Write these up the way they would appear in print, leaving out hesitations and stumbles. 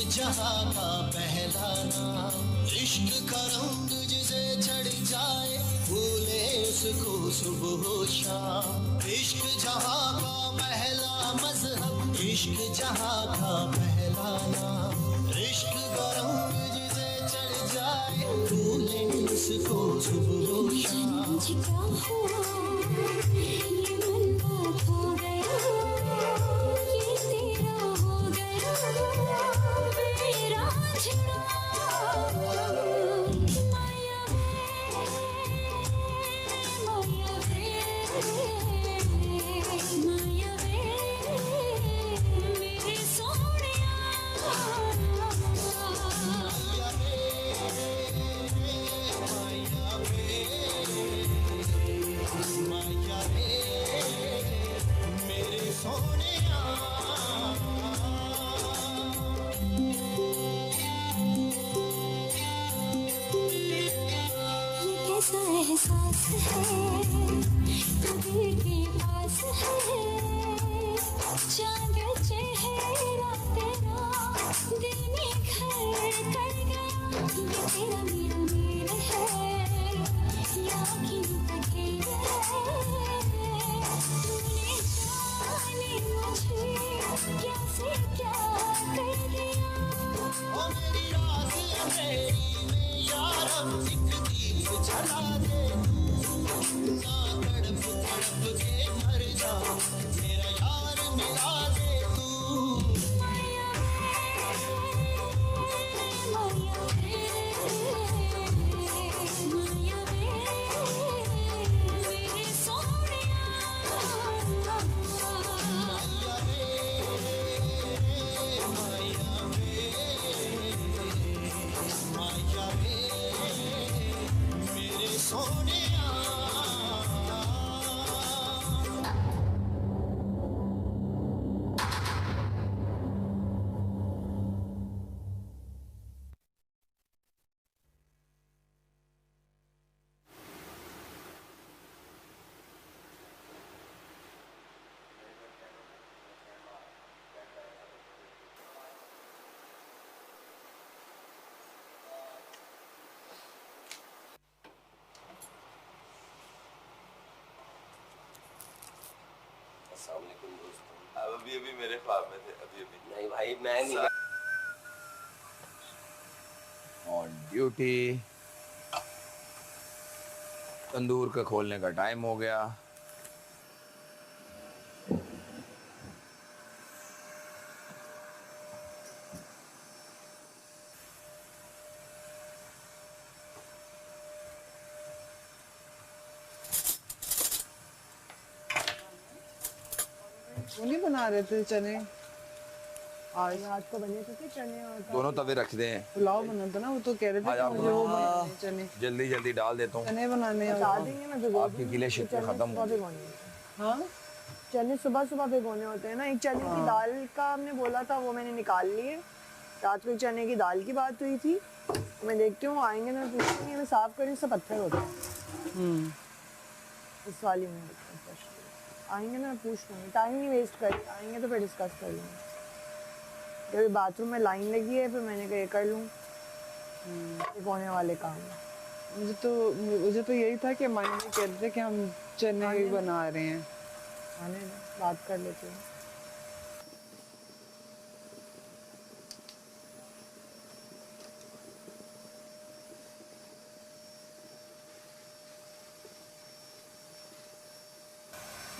जहां का पहला नाम, इश्क का रंग जिसे चढ़ जाए भूले उसको सुबह शाम। इश्क जहां का पहला मजहब, इश्क जहां का पहला नाम, इश्क का रंग जिसे चढ़ जाए भूले उसको सुबह शाम। एहसास है दिल के पास है, चांद चेहरा तेरा दिल में घर कर गया। ये तेरा मेरा मेल है या किन तकदीर है, तूने जाने मुझे क्या से क्या कर दिया। ओ मेरी राज़ अंधेरी में यार एक दीप जला दे, ना तड़प तड़प के मर जाऊं, मेरा यार मिला दे तू। माया मेरे सोनिया, माया वे मेरे सोनिया। अस्सलामुअलैकुम दोस्तों। अब अभी अभी मेरे ख्वाब में थे, अभी अभी। नहीं भाई मैं नहीं ऑन ड्यूटी। तंदूर का खोलने का टाइम हो गया। वो नहीं बना रहे थे चने? आज रात को बने थे चने और दोनों तवे रख दें। पुलाव बना था ना, वो तो कह रहे थे कि मुझे वो बनाने हैं चने। जल्दी जल्दी डाल देता हूँ। चने बनाने हैं। बता देंगे ना, भिगो आपकी गिले शिकवे खत्म हो गए। हाँ चने सुबह सुबह भिगोने होते हैं ना। एक चने की दाल का हमने बोला था, वो मैंने निकाल ली है। रात को चने की दाल की बात हुई थी, मैं देखती हूँ आएंगे ना, पूछेंगे मैं साफ करी से पत्थर होते हैं इस वाली में। आएंगे ना पूछ लूँगी, टाइम नहीं वेस्ट कर, आएंगे तो फिर डिस्कस कर लूँगी। जब बाथरूम में लाइन लगी है फिर मैंने कहा ये कर लूँ, होने वाले काम। मुझे तो यही था कि मानी ने कह रहे थे कि हम चने ही बना रहे हैं। आने बात कर लेते हैं।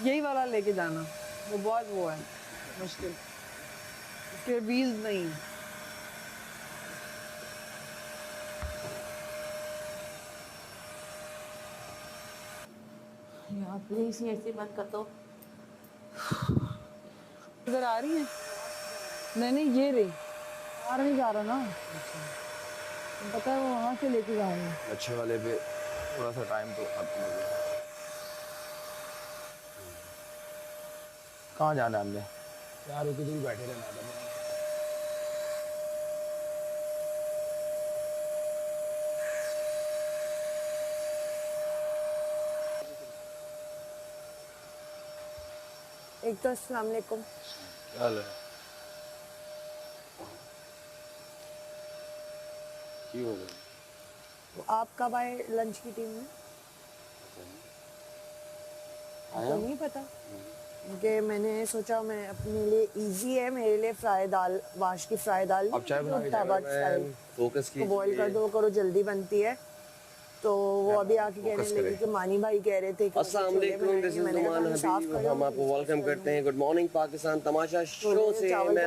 यही वाला लेके जाना, वो बहुत वो है मुश्किल, उसके बीज नहीं। यार प्लीज ये ऐसे मत कर दो। इधर आ रही है? नहीं ये रही, बाहर नहीं जा रहा ना। पता है वो वहाँ से लेके जा रहे हैं। अच्छे वाले पे थोड़ा सा टाइम तो खत्म हो गया। कहाँ जाना हमने? यार रुके दूर बैठे रहना था। एक तो अस्सलाम वालेकुम। क्या हाल है? क्यों हो गया? तो आप कब आए लंच की टीम में? तो नहीं पता कि मैंने सोचा मैं अपने लिए इजी है, मेरे लिए फ्राई दाल, वाश की फ्राई दाल अब चाय बना के फोकस की बॉईल कर दो, करो, जल्दी बनती है। तो वो अभी आके कहने लगी कि मानी भाई कह रहे थे कि अस्सलाम वालेकुम, दिस इज नुमान हबीब। हम आपको वेलकम करते हैं गुड मॉर्निंग पाकिस्तान तमाशा शो से। मैं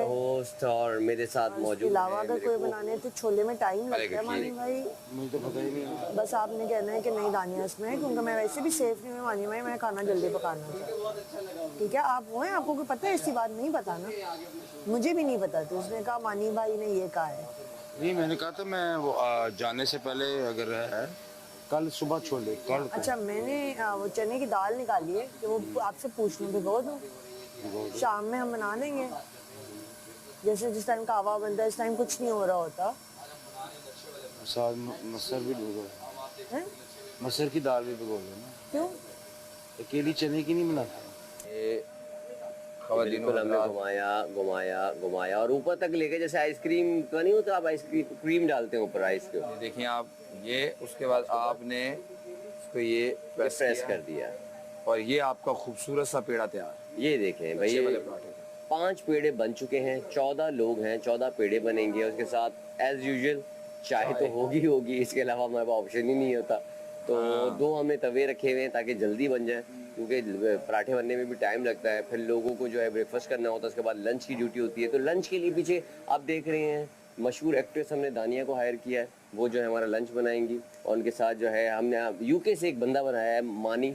होस्ट और मेरे साथ मौजूद अलावा है अगर कोई बनाने तो छोले में टाइम लगता है मानी भाई। मुझे तो पता ही नहीं। बस आपने कहना है कि नहीं दानिया इसमें है, क्योंकि मैं वैसे भी सेफ नहीं हूँ मानी भाई, मैं खाना जल्दी पकाना चाहती। ठीक है, आप वो हैं, आपको कोई पता है ऐसी बात नहीं पता ना? मुझे भी नहीं पता थी। उसने कहा मानी भाई ने ये कहा है। नहीं, मैंने कहा था मैं वो जाने से पहले अगर है कल सुबह छोले कल। अच्छा, मैंने वो चने की दाल निकाली है कि वो आपसे पूछ लूँ, भिगो दूँ, शाम में हम बना देंगे। जैसे जिस टाइम कहवा बनता है इस टाइम कुछ नहीं हो रहा होता। साथ मसर भी भिगो, हैं? मसर की दाल भी भिगो दो ना। क्यों? अकेली चने की नहीं बनाते। ये बिल्कुल हमने घुमाया और ऊपर तक लेके, जैसे आइसक्रीम का नहीं होता, आप आइसक्रीम क्रीम डालते हैं ऊपर आइस के ऊपर। देखिए आप ये, उसके बाद आपने इसको ये प्रेस कर दिया और ये आपका खूबसूरत सा पेड़ा तैयार। ये देखें भाई, अच्छे वाले पराठे। 5 पेड़े बन चुके हैं, 14 लोग हैं, 14 पेड़े बनेंगे। उसके साथ एज यूजुअल चाय तो होगी, इसके अलावा हमारे पास ऑप्शन ही नहीं होता। तो 2 हमने तवे रखे हुए हैं ताकि जल्दी बन जाए, क्योंकि पराठे बनने में भी टाइम लगता है। फिर लोगों को जो है ब्रेकफास्ट करना होता है, उसके बाद लंच की ड्यूटी होती है। तो लंच के लिए पीछे आप देख रहे हैं मशहूर एक्ट्रेस हमने दानिया को हायर किया है, वो जो है हमारा लंच बनाएंगी। और उनके साथ जो है हमने यूके से एक बंदा बनाया है मानी,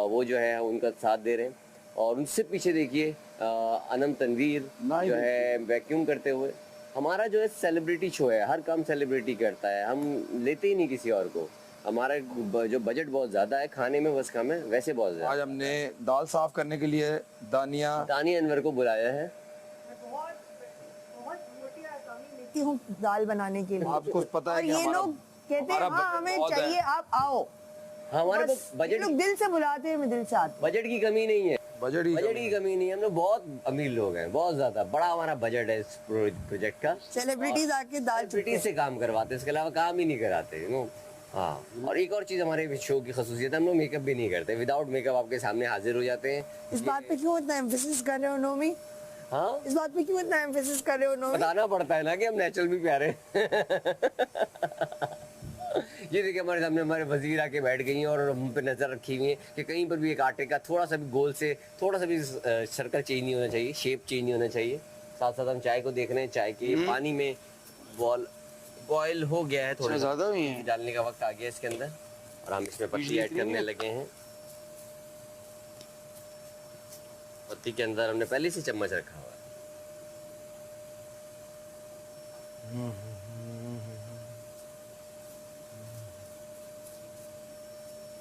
वो जो है उनका साथ दे रहे हैं। और उनसे पीछे देखिए अनम तनवीर जो है वैक्यूम करते हुए। हमारा जो है सेलिब्रिटी शो है, हर काम सेलिब्रिटी करता है, हम लेते ही नहीं किसी और को। हमारा जो बजट बहुत ज़्यादा है, खाने में बस कम है, वैसे बहुत ज़्यादा। आज हमने दाल साफ करने के लिए दानिया अनवर को बुलाया है। लेती हूँ दाल बनाने के लिए। आपको पता है कि ये लोग कहते हैं हाँ हमें चाहिए, आप आओ। हमारे बस पास बजट, लोग दिल से बुलाते हैं, मैं दिल से आती बजट की कमी नहीं है, बजट की कमी नहीं है। हम लोग बहुत अमीर लोग हैं, बहुत ज्यादा बड़ा हमारा बजट है इस प्रोजेक्ट का। सेलिब्रिटीज आके दाल सेलिब्रिटी से काम करवाते, इसके अलावा काम ही नहीं कराते, यू नो। हाँ, और एक और चीज हमारे शो की खसूसियत है, हम लोग मेकअप भी नहीं करते। विदाउट मेकअप आपके सामने हाजिर हो जाते हैं। इस बात पे क्यों इतना एम्फेसिस कर रहे हो नोमी? हाँ, इस बात पे क्यों इतना एम्फेसिस कर रहे हो नोमी? बताना पड़ता है ना कि हम नेचुरल भी प्यारे हैं। ये देखिए हमारे सामने हमारे वजीर आके बैठ गई हैं और हम पे नजर रखी हुई है कि कहीं पर भी एक आटे का थोड़ा सा भी गोल से थोड़ा सा भी सर्कल चेंज नहीं होना चाहिए, शेप चेंज नहीं होना चाहिए। साथ साथ हम चाय को देख रहे हैं, चाय के पानी में बॉयल हो गया है, थोड़ा ज्यादा हुई है, डालने का वक्त आ गया इसके अंदर और हम इसमें पत्ती ऐड करने लगे हैं। पत्ती के अंदर हमने पहले से चम्मच रखा हुआ है।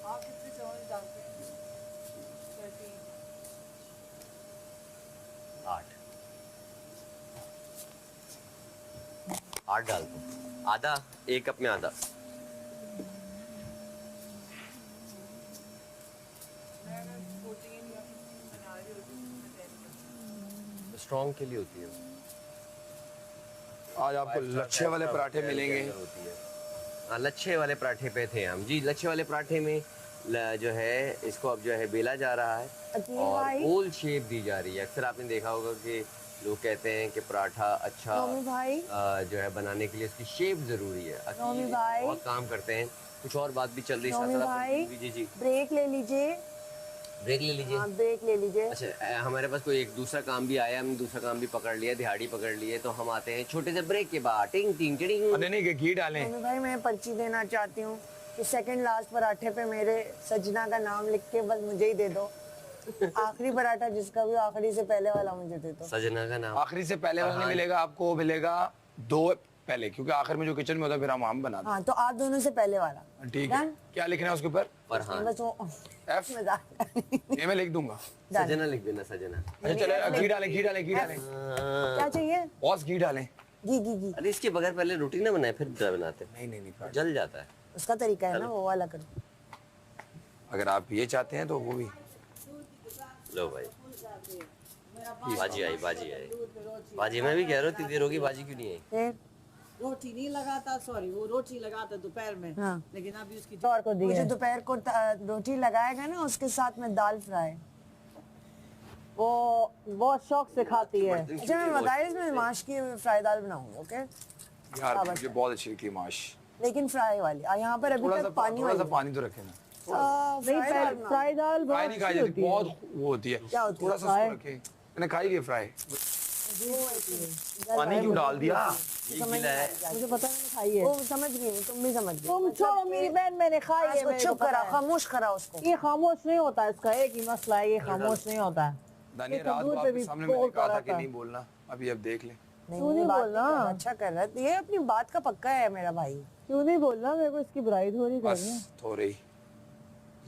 आप कितने चावल डालते हैं? 8 डालते हैं, आधा, 1 कप में आधा। स्ट्रॉन्ग के लिए होती है। आज आपको लच्छे वाले पराठे मिलेंगे। होती है। हाँ, लच्छे वाले पराठे पे थे हम जी। लच्छे वाले पराठे में जो है इसको अब जो है बेला जा रहा है और गोल शेप दी जा रही है। अक्सर आपने देखा होगा कि लोग कहते हैं कि पराठा अच्छा जो है बनाने के लिए उसकी शेप जरूरी है। बहुत काम करते हैं। कुछ और बात भी चल रही है। जी जी, ब्रेक ले लीजिए, ब्रेक ले लीजिए। ब्रेक ले लीजिए। अच्छा, हमारे पास कोई एक दूसरा काम भी आया, हमने दूसरा काम भी पकड़ लिया, दिहाड़ी पकड़ लिए, तो हम आते हैं छोटे से ब्रेक के बाद। टिंग टिंग टिंग। नहीं, घी डालें। भाई मैं पर्ची देना चाहती हूँ कि सेकंड लास्ट पराठे पे मेरे सजना का नाम लिख के बस मुझे ही दे दो। आखिरी पराठा जिसका भी आखिरी से पहले वाला मुझे दे दो। सजना का नाम आखिरी से पहले वाला नहीं मिलेगा आपको, मिलेगा 2 पहले, क्योंकि आखिर में जो किचन में होता है फिर हम बनाते हैं। हाँ, तो आप दोनों से पहले वाला। ठीक है, क्या लिखना है उसके ऊपर? फरहान। बस वो F ये मैं लिख दूंगा। सजना लिख देना, सजना। अच्छा चलो, घी डालें। क्या चाहिए? बॉस घी डालें। घी। अरे इसके बगैर पहले रोटी ना बनाए फिर बनाते। नहीं, जल जाता है। उसका तरीका है ना, वो वाला कर। अगर आप ये चाहते हैं तो वो भी। लो भाई, बाजी आई। बाजी मैं भी कह रहा हूँ इतनी देर होगी, बाजी क्यों नहीं आई? रोटी नहीं लगाता, सॉरी, वो रोटी लगाता दोपहर में। हाँ। लेकिन अभी उसकी और को दी मुझे है दोपहर को रोटी लगाएगा ना, उसके साथ में दाल फ्राई। वो बहुत शौक से खाती है। अच्छा मैं बताइए, इसमें माश की फ्राई दाल बनाऊंगी, ओके? यार मुझे बहुत अच्छी लगती है माश। लेकिन फ्राई वाली। यहाँ पर अभी तक पानी थोड़ा सा वाली पानी तो रखे ना। नहीं, फ्राई दाल फ्राई बहुत नहीं खाई अच्छी जाती, होती है। बहुत वो होती है। क्या होती है? थोड़ा सा उसको रखे। मैंने खाई है फ्राई। पानी क्यों डाल दिया? समझ नहीं आई। मुझे पता है, मैंने खाई है। वो समझ गई, तुम भी समझ गई। तुम छोड़ो, मेरी बहन, मैंने खाई है। इसको मेरे को चुप पता करा, है। खामोश करा उसको। ये खामोश नहीं होता, इसका एक ही मसला है, ये खामोश नहीं होता है। दानिया, ये रात तंदूर को पे आपके भी सामने मैंने बोल कहा था रहा कि था। नहीं बोलना, अभी अब देख ले। क्यों नहीं बात बोलना? कर रहा, अच्छा कर रहा है। ये अपनी बात का पक्का है मेरा भाई। क्यों नहीं बोलना? मेरे को इसकी बुराई थोड़ी बस करनी है। थोड़ी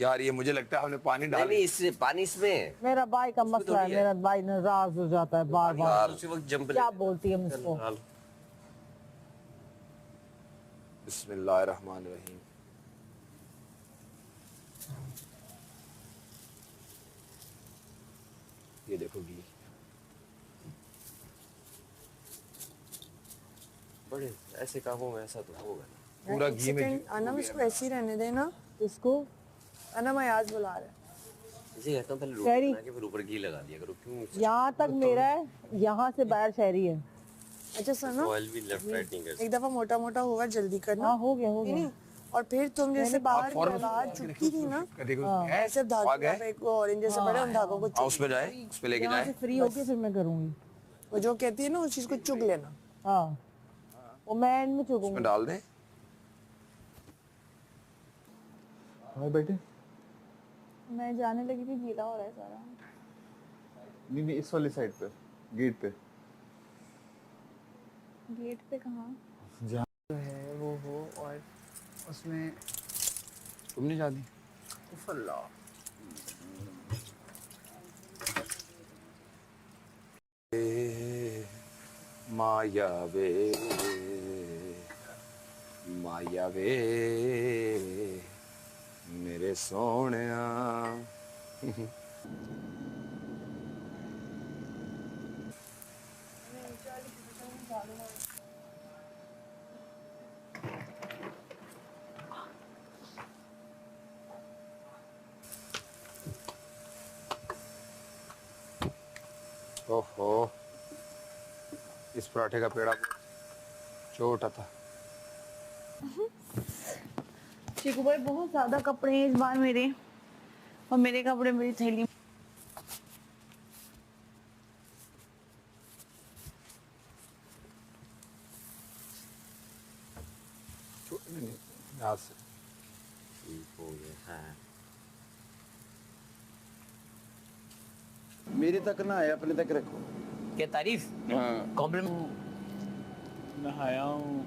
यार, ये मुझे लगता है हमने पानी नहीं डाल नहीं, इससे पानी इसमें है। मेरा भाई का मसला है, थोड़ी है। मेरा भाई नाराज हो जाता है बार यार बार। उसी वक्त जंप क्या बोलती है मुझको? बिस्मिल्लाहिर्रहमानिर्रहीम। ये देखो घी बड़े ऐसे कामों में ऐसा तो होगा ना। पूरा घी में अनम इसको ऐसे ही रहने देना। इसको अनम अयाज बुला रहे हैं। इसे कहता हूँ पहले रोटी शहरी। बना के फिर ऊपर घी लगा दिया करो। क्यों? यहाँ तक मेरा है, यहाँ से बाहर शहरी है। अच्छा सुनो, ऑयल भी लेफ्ट राइट नहीं कर एक दफा मोटा मोटा होगा, जल्दी करना। हाँ, हो गया, हो नहीं गया। नहीं, और फिर तुम जैसे बाहर फौरन बाहर चुपकी थी ना, देखो ऐसे धागे गए? पे एक ऑरेंज जैसे बड़े उन धागों को हाँ, उस पे जाए, उस पे लेके यहाँ से जाए। फ्री होके फिर मैं करूँगी। वो जो कहती है ना, उस चीज को चुग लेना। हाँ, वो मैं एंड में उसमें चुकूंगी। डाल दें। हाँ बेटे, मैं जाने लगी थी, गीला हो रहा है सारा। नहीं नहीं, इस वाली साइड पे, गेट पे। गेट पे कहाँ? जहाँ जो है वो हो, और उसमें तुम नहीं जाती? फल्ला माया वे, माया वे मेरे सोहणिया। ओहो, इस पराठे का पेड़ा छोटा था। चीकू भाई, बहुत ज्यादा कपड़े हैं इस बार मेरे, और मेरे कपड़े मेरी थैली। यहाँ से ठीक हो गया। हाँ मेरे तक ना आए, अपने तक रखो। क्या तारीफ? हाँ, कॉम्प्लीमेंट। नहाया हूँ,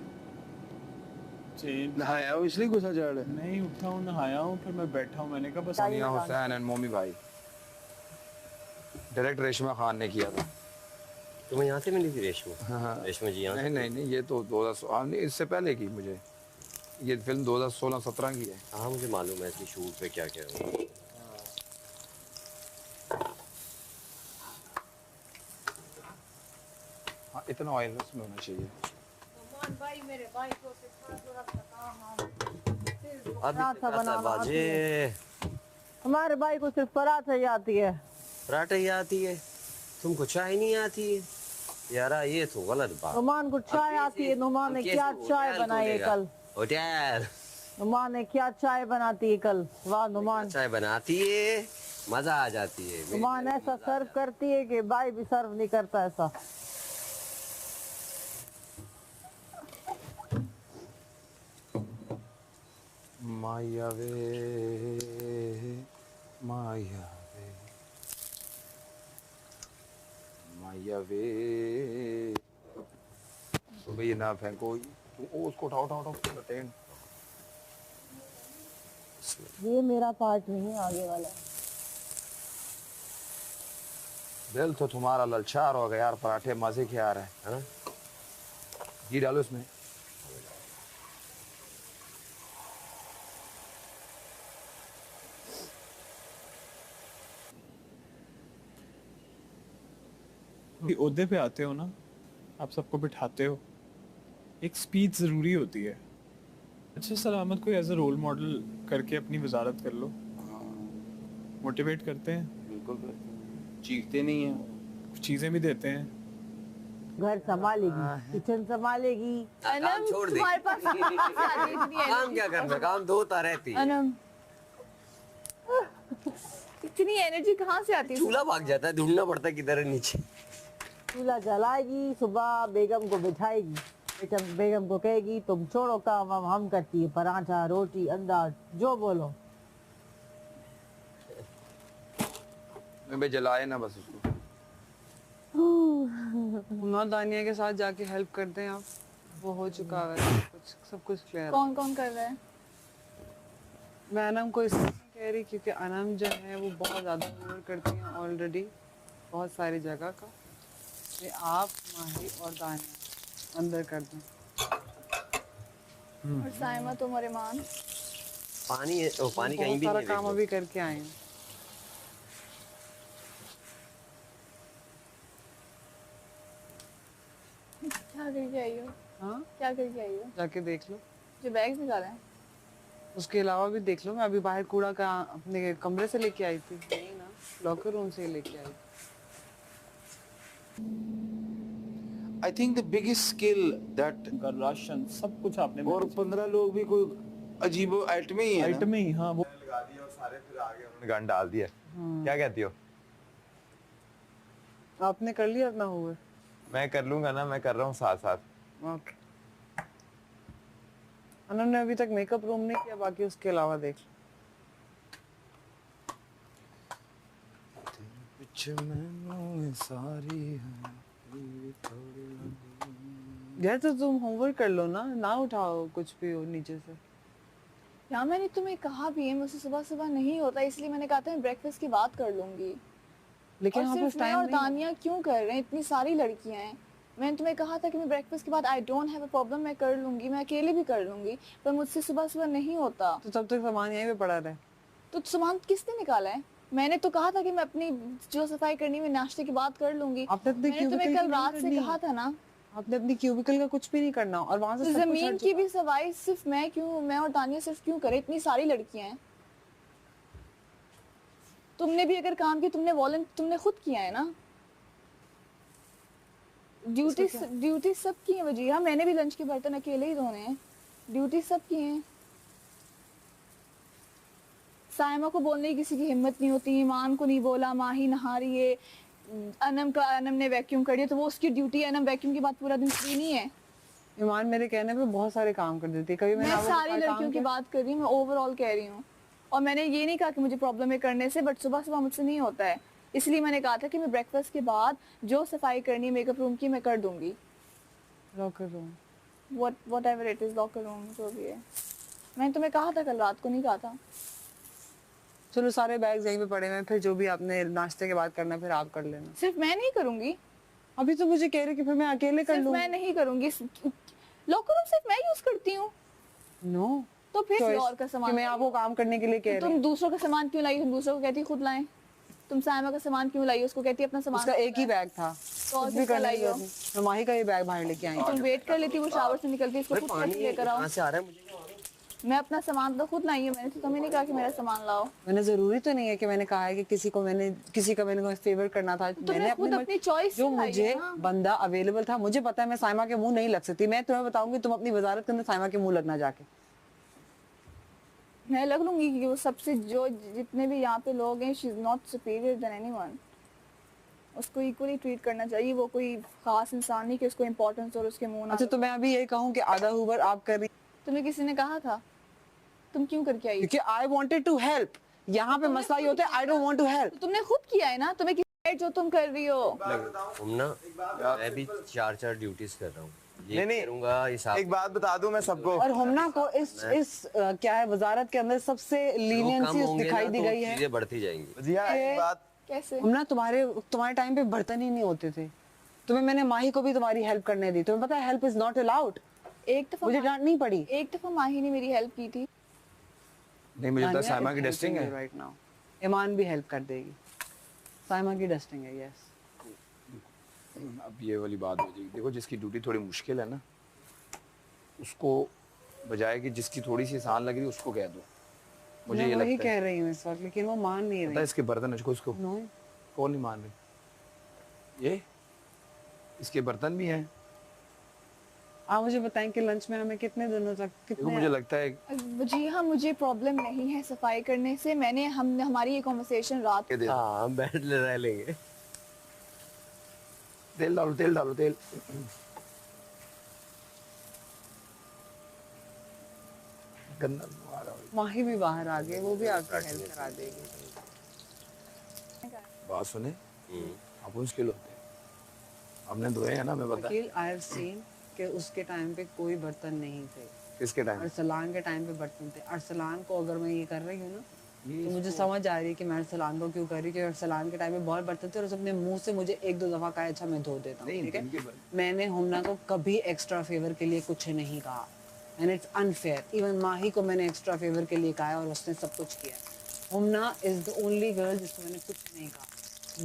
चेंज नहाया हो इसलिए गुस्सा चढ़ है। नहीं उठा हूँ, नहाया हूँ, फिर मैं बैठा हूँ, मैंने कहा बस सानिया हुसैन एंड मोमी भाई, डायरेक्ट रेशमा खान ने किया था। तुम्हें यहाँ से मिली थी रेशमा? हाँ। रेशमा जी यहाँ नहीं नहीं नहीं, ये तो 2016 नहीं, इससे पहले की मुझे ये फिल्म 2016-17 की है। हाँ मुझे मालूम है इसकी शूट पे क्या क्या हुआ। हाँ, इतना ऑयल उसमें होना चाहिए। भाई मेरे भाई को अब पराठा बनाना आती बाजे हमारे भाई को सिर्फ पराठा ही आती है। पराठे ही आती है, तुमको चाय नहीं आती है? यारा ये तो गलत बात। नुमान को चाय आती है। नुमान ने क्या चाय बनाई है कल? होटल नुमान ने क्या चाय बनाती है कल? वाह नुमान, चाय बनाती है, मजा आ जाती है। नुमान ऐसा सर्व करती है कि भाई भी सर्व नहीं करता ऐसा। माया वे, माया वे, माया वे। तो भैया ना फेंको, तुम उसको उठाओ उठाओ उठाओ टेंट। ये मेरा पार्ट नहीं है, आगे वाला। दिल तो तुम्हारा ललचार हो गया यार, पराठे मजे के आ रहे हैं, है ना? घी डालो इसमें। ओहदे पे आते हो ना, आप सबको बिठाते हो, एक स्पीच ज़रूरी होती है। अच्छा सलामत को एज अ रोल मॉडल करके अपनी वजारत कर लो, मोटिवेट करते हैं, बिल्कुल करते हैं। चीखते नहीं हैं, कुछ चीज़ें भी देते हैं। घर संभालेगी, किचन संभालेगी। काम छोड़ दे। तुम्हारे पास काम क्या करना, काम धोता रहती है। अनम इतनी एनर्जी कहाँ से आती है? चूल्हा भाग जाता है, ढूंढना पड़ता है किधर है नीचे। चूल्हा जलाएगी, सुबह बेगम को बिठाएगी, बेगम को कहेगी तुम छोड़ो काम, हम करती है पराठा रोटी अंडा जो बोलो। मैं जलाए ना बस उसको। ना दानिया के साथ जाके हेल्प करते हैं आप, वो हो चुका है सब कुछ क्लियर। कौन कौन कर रहा है? मैं अनम को इसलिए कह रही क्योंकि अनम जो है वो बहुत ज़्यादा ओवर करती हैं ऑलरेडी बहुत सारी जगह का। ये आप माही और दानिया अंदर कर दें। और साइमा तुम और ईमान पानी है, ओ, पानी कहीं भी सारा नहीं है, काम देख लो। अभी करके आए हैं। क्या करके आई हो? हाँ क्या करके आई हो? जाके देख लो, जो बैग निकाला है? उसके अलावा भी देख लो। मैं अभी बाहर कूड़ा का अपने कमरे से लेके आई थी, नहीं ना लॉकर रूम से लेके आई थी। I think the biggest skill that ration सब कुछ आपने और 15 लोग भी कोई अजीब आइटम ही है ना। आइटम ही, हाँ वो लगा दिया और सारे फिर आगे उन्होंने गन डाल दिया। क्या कहती हो? आपने कर लिया अपना हुआ? मैं कर लूंगा ना, मैं कर रहा हूँ साथ साथ। ओके। उन्होंने अभी तक मेकअप रूम नहीं किया, बाकी उसके अलावा देख लो। यार तो तुम होमवर्क कर लो ना उठाओ कुछ भी हो नीचे से। यार मैंने तुम्हें कहा भी है, मुझसे सुबह सुबह नहीं होता, इसलिए मैंने कहा था मैं ब्रेकफास्ट की बात कर लूंगी। लेकिन और यहाँ सिर्फ पर मैं टाइम और नहीं है। दानिया क्यों कर रहे हैं? इतनी सारी लड़कियां हैं। मैंने तुम्हें कहा था कि मैं ब्रेकफास्ट के बाद I don't have a problem, मैं कर लूंगी, मैं अकेले भी कर लूंगी, पर मुझसे सुबह सुबह नहीं होता। तो तब तक सामान यहीं पे पड़ा रहे। तो सामान किसने निकाला है? मैंने तो कहा था कि मैं अपनी जो सफाई करनी है नाश्ते की बात कर लूंगी। आपने अपने मैंने तुम्हें cubicle कल की रात नहीं से करनी। कहा था ना। आपने अपनी क्यूबिकल का कुछ भी नहीं करना और वहां से सब कुछ जमीन हट की भी सफाई सिर्फ मैं और दानिया सिर्फ क्यों करे? इतनी सारी लड़कियां हैं। तुमने भी अगर काम की तुमने खुद किया है ना। ड्यूटी सब की है वजीहा, मैंने भी लंच के बर्तन अकेले ही धोने हैं, ड्यूटी सब की है। साइमा को बोलने की किसी की हिम्मत नहीं होती, ईमान को नहीं बोला, माही नहा रही है, अनम ने वैक्यूम कर दिया तो वो उसकी ड्यूटी है। अनम वैक्यूम के बाद पूरा दिन फ्री नहीं है। ईमान मेरे कहने पे बहुत सारे काम कर देती है। कभी मैं सारी लड़कियों की बात कर रही हूँ, मैं ओवरऑल कह रही हूँ। और मैंने ये नहीं कहा कि मुझे प्रॉब्लम है करने से, बट सुबह सुबह मुझसे नहीं होता है, इसलिए मैंने कहा था कि मैं ब्रेकफास्ट के बाद जो सफाई करनी है मेकअप रूम की मैं कर दूंगी। Locker room whatever it is, locker room जो भी है। मैंने तुम्हें कहा था कल रात को, नहीं कहा था? चलो सारे बैग्स यहीं पे पड़े हुए हैं, फिर जो भी आपने नाश्ते के बाद करना फिर आप कर लेना। सिर्फ मैं नहीं करूंगी। अभी तो मुझे कह रहे कि फिर मैं अकेले कर लूं। मैं नहीं करूंगी। लॉकर रूम सिर्फ मैं यूज करती हूँ। नो तो फिर और का सामान मैं आपको काम करने के लिए कह रही तुम दूसरों का सामान क्यों लाई? तुम दूसरों को कहती खुद लाएं। तुम साइमा का सामान क्यों लाई? उसको कहती अपना सामान। उसका एक ही बैग था, तो कुछ भी करने की जरूरत नहीं। मैं माही का ये बैग बाहर लेके आई। तुम वेट कर लेती, वो शावर से निकलती, इसको खुद पानी लेकर आओ। कहाँ से आ रहा है मुझे? मैं अपना सामान तो खुद लाई हूँ, मैंने तो तुम्हें नहीं कहा कि मेरा सामान लाओ। मैंने जरूरी तो नहीं है कि मैंने कहा है कि किसी का मैंने फेवर करना था। मैंने अपनी चॉइस जो मुझे बंदा अवेलेबल था, मुझे पता है मैं साइमा के मुंह नहीं लग सकती। मैं तुम्हें बताऊंगी तुम अपनी वजारत करना, साइमा के मुंह लगना जाके। मैं लग लूंगी कि वो सबसे जो जितने भी यहाँ पे लोग हैं, she is not superior than anyone. उसको इक्वली ट्रीट करना चाहिए। वो कोई खास इंसान नहीं कि उसको इम्पोर्टेंस और उसके मुंह ना। अच्छा तो मैं अभी यही कहूँ कि आधा हुबर आप कर रही। तुम्हें किसी ने कहा था? तुम क्यों करके आई? क्योंकि आई वांटेड टू हेल्प। यहाँ पे मसला ये होता है I don't want to help. तुमने खुद किया है ना, तुम्हें किसी जो तुम कर रही हो। तुम ना, मैं भी 4 ड्यूटीज कर रहा हूँ। नहीं एक बात बता दूं मैं सबको। और हमना को इस क्या है वजारत के अंदर सबसे लीनियंसी दिखाई दी गई है। चीजें बढ़ती जाएंगी। जी हाँ, एक बात कैसे? हमना तुम्हारे टाइम पे बर्तन ही नहीं होते थे। तुम्हें मैंने माही को भी तुम्हारी हेल्प करने दी। तुम्हें पता है हेल्प इज नॉट अलाउड। एक दफा मुझे डांट नहीं पड़ी। एक दफा माही ने मेरी हेल्प की थी। नहीं मुझे तो साइमा की डस्टिंग है राइट नाउ। ईमान भी हेल्प कर देगी। साइमा की डस्टिंग है यस। अब ये वाली बात हो जाएगी। देखो जिसकी ड्यूटी थोड़ी मुश्किल है ना, उसको बजाय कि जिसकी थोड़ी सी आसान लग रही है उसको कह दो। मुझे मैं ये वही लगता है। कह रही हूँ इस वक्त, लेकिन वो मान नहीं पता है रही। इसके बर्तन है इसको नो, कौन नहीं मान रही? ये इसके बर्तन भी हैं। आप मुझे बताएं कि लंच में हमें कितने दिनों तक देखो कितने मुझे लगता है जी हाँ, मुझे प्रॉब्लम नहीं है सफाई करने से। मैंने हम हमारी ये कॉन्वर्सेशन रात ये दे दो। हाँ हम बैठ ले रह लेंगे। तेल डालो तेल डालो तेल। गंदा आ रहा है। माही भी बाहर आ गए, वो भी आकर हेल्प करा देगी। बात सुने, आप उसके होते हैं, आपने धोए हैं ना, मैं बता। वकील, आई हैव सीन कि उसके टाइम पे कोई बर्तन नहीं थे। किसके टाइम? अरसलान के टाइम पे बर्तन थे। अरसलान को अगर मैं ये कर रही हूँ ना, तो मुझे समझ आ रही है कि मैं अरसलान को क्यों कर रही हूँ, क्योंकि अरसलान के टाइम पे बहुत बर्तन थे और उसने अपने मुंह से मुझे 1-2 दफा कहा अच्छा मैं धो देता हूँ, ठीक है। मैंने हुमना को कभी एक्स्ट्रा फेवर के लिए कुछ नहीं कहा, एंड इट्स अनफेयर। इवन माही को मैंने एक्स्ट्रा फेवर के लिए कहा है और उसने सब कुछ किया। Humna is the only girl जिसको मैंने कुछ नहीं कहा।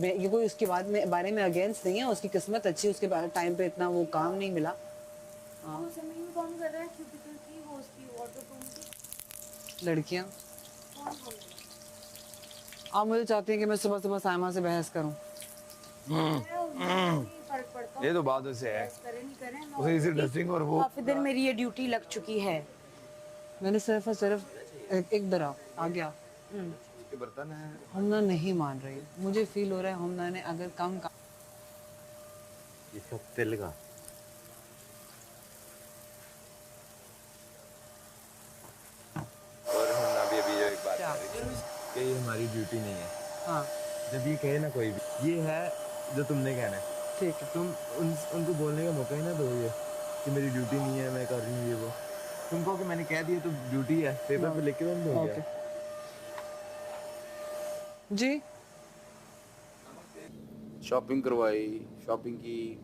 मैं ये कोई उसके बाद में बारे में अगेंस्ट नहीं है, उसकी किस्मत अच्छी, उसके टाइम पे इतना वो काम नहीं मिला। लड़कियां आप मुझे चाहती हैं कि मैं सुबह सुबह साइमा से बहस करूं? ये तो बात वैसे है, उसे इसी डस्टिंग और वो काफी देर मेरी ये ड्यूटी लग चुकी है। मैंने सिर्फ और सिर्फ एक दरा आ गया। उसके बर्तन है। हमना नहीं मान रही, मुझे फील हो रहा है हमना ने अगर कम का ये सब तिल का और हमने अभी जो एक बात क्या? कर रही थी कि ये हमारी ड्यूटी नहीं है। हाँ जब ये कहे ना कोई भी, ये है जो तुमने कहना है, ठीक है। तुम उनको बोलने का मौका ही ना दो ये कि मेरी ड्यूटी नहीं है, मैं कर रही हूँ ये वो। तुमको कि मैंने कह दिया तो ड्यूटी है, पेपर पे लिख के तुम दो ओके जी। शॉपिंग करवाई, शॉपिंग की,